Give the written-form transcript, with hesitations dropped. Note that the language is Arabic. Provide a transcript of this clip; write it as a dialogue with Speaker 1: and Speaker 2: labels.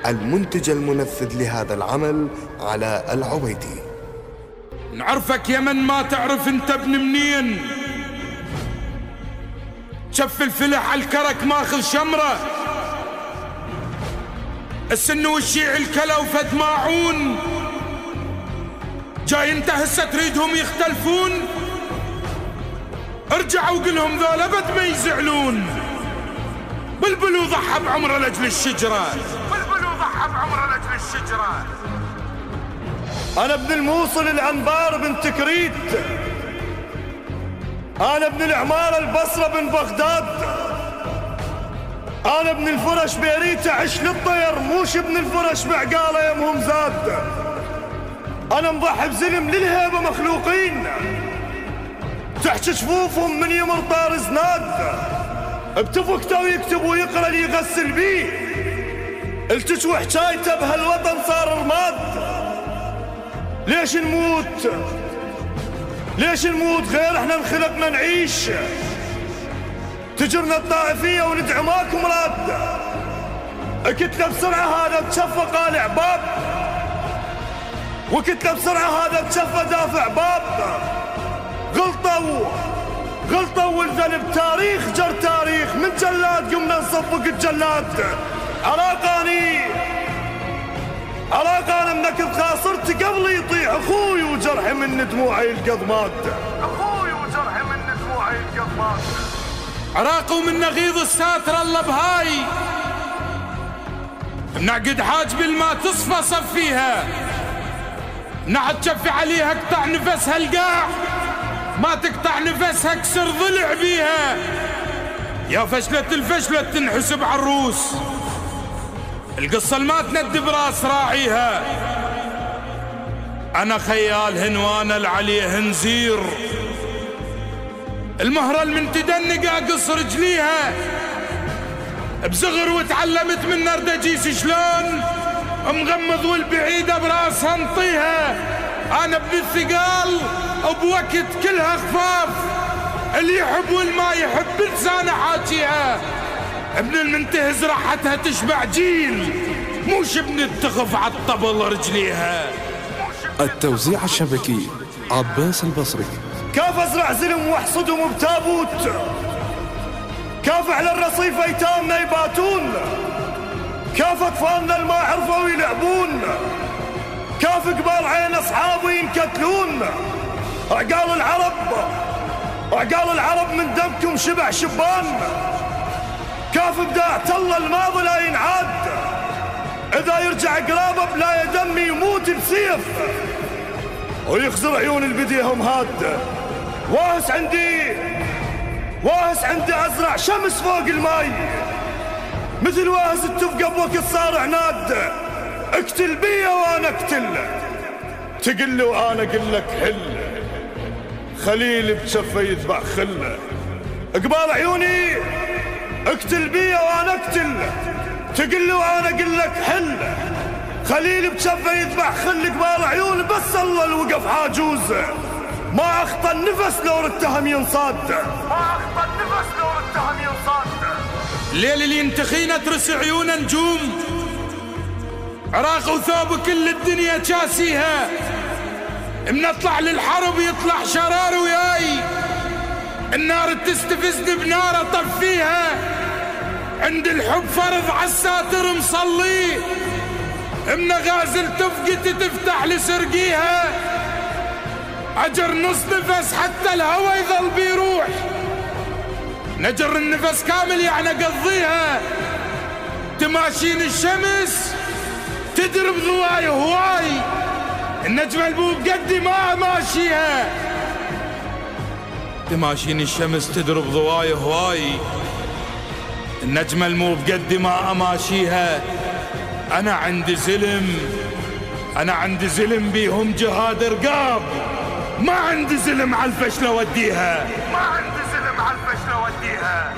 Speaker 1: المنتج المنفذ لهذا العمل علاء العبيدي.
Speaker 2: نعرفك يا من ما تعرف انت ابن منين، شف الفلح على الكرك ماخذ شمره، السن والشيع الكلا وفد ماعون، جاي انت هسه تريدهم يختلفون؟ ارجع وقلهم ذولا ابد ما يزعلون. بلبل وضحى بعمره لاجل الشجره، بلبل وضحى بعمره لاجل الشجره.
Speaker 3: انا ابن الموصل العنبار بن تكريت، انا ابن العماره البصره بن بغداد، انا ابن الفرش بيريته عش للطير، موش ابن الفرش بعقاله يمهم زاد. انا مضحي بزلم للهيبه مخلوقين، تحت شفوفهم من يمر طار زناد، بتفكته ويكتب ويقرا اللي يغسل بيه، التش وحكايته بهالوطن صار رماد. ليش نموت؟ ليش نموت غير احنا انخلقنا نعيش؟ تجرنا الطائفيه وندعي ماكو مراد، كتله بسرعه هذا بشفه قالع باب، وكتله بسرعه هذا بشفه دافع باب. غلطة والذنب تاريخ جر تاريخ، من جلاد قمنا نصفق الجلاد. عراقاني منكد خاصرت قبل يطيح اخوي وجرحي من دموعي القضمات، اخوي وجرحي من دموعي القضمات.
Speaker 2: عراق ومن نغيض الساتر الله بهاي، منعقد حاجب ما تصفى صفيها، نعد تشفي عليها اقطع نفسها القاع، ما تقطع نفسها كسر ضلع بيها. يا فشلة الفشلة تنحسب عالروس، القصة ما تندب راس راعيها. أنا خيال هنوانة العليه نزير، المهرة من تدنق أقص رجليها، بصغر وتعلمت من نردجيس شلون مغمض والبعيدة براسها نطيها. أنا ابن الثقال بوقت كلها خفاف، اللي يحب والما يحب لسانه حاكيها. ابن المنتهز راحتها تشبع جيل، موش ابن التخف عالطبل رجليها.
Speaker 4: التوزيع الشبكي عباس البصري.
Speaker 3: كاف ازرع زلم واحصدهم بتابوت، كاف على الرصيف ايتامنا يباتون، كاف اطفالنا الما عرفوا يلعبون، كاف قبال عين اصحابي ينكتلون. عقال العرب من دمكم شبع شبان، كاف بداعة الله الماضي لا ينعاد، اذا يرجع قرابه بلا يدم يموت بسيف، ويخزر عيون البديهم هاد. واهس عندي ازرع شمس فوق الماي، مثل واهس التفقه بوقت صار عناد. اقتل بي وانا اقتل، تقل وانا اقول لك حل، خليل بشفه يذبح خله. قبال عيوني اقتل بي وانا اقتل، تقل وانا اقول لك حل، خليل بشفه يذبح خل. قبال عيوني بس الله الوقف حاجوز، ما اخطى النفس لو اتهم ينصاد، ما اخطى النفس لو اتهم ينصاد.
Speaker 2: الليل اللي ينتخينا ترس عيونا نجوم، عراق وثوب كل الدنيا جاسيها، منطلع للحرب يطلع شرار وياي، النار تستفزني بنار اطفيها، عند الحب فرض عالساتر مصلي، من غازل تفقت تفتح لسرقيها، اجر نص نفس حتى الهوى يظل بيروح، نجر النفس كامل يعني قضيها، تماشين الشمس تدرب ضواي هواي، النجمة البوب قدي ما ماشيها، تماشين الشمس تدرب ضواي هواي، النجمة المو بقدي ما اماشيها. انا عندي زلم بيهم جهاد رقاب، ما عندي زلم على الفشل اوديها، ما عندي زلم على الفشل اوديها.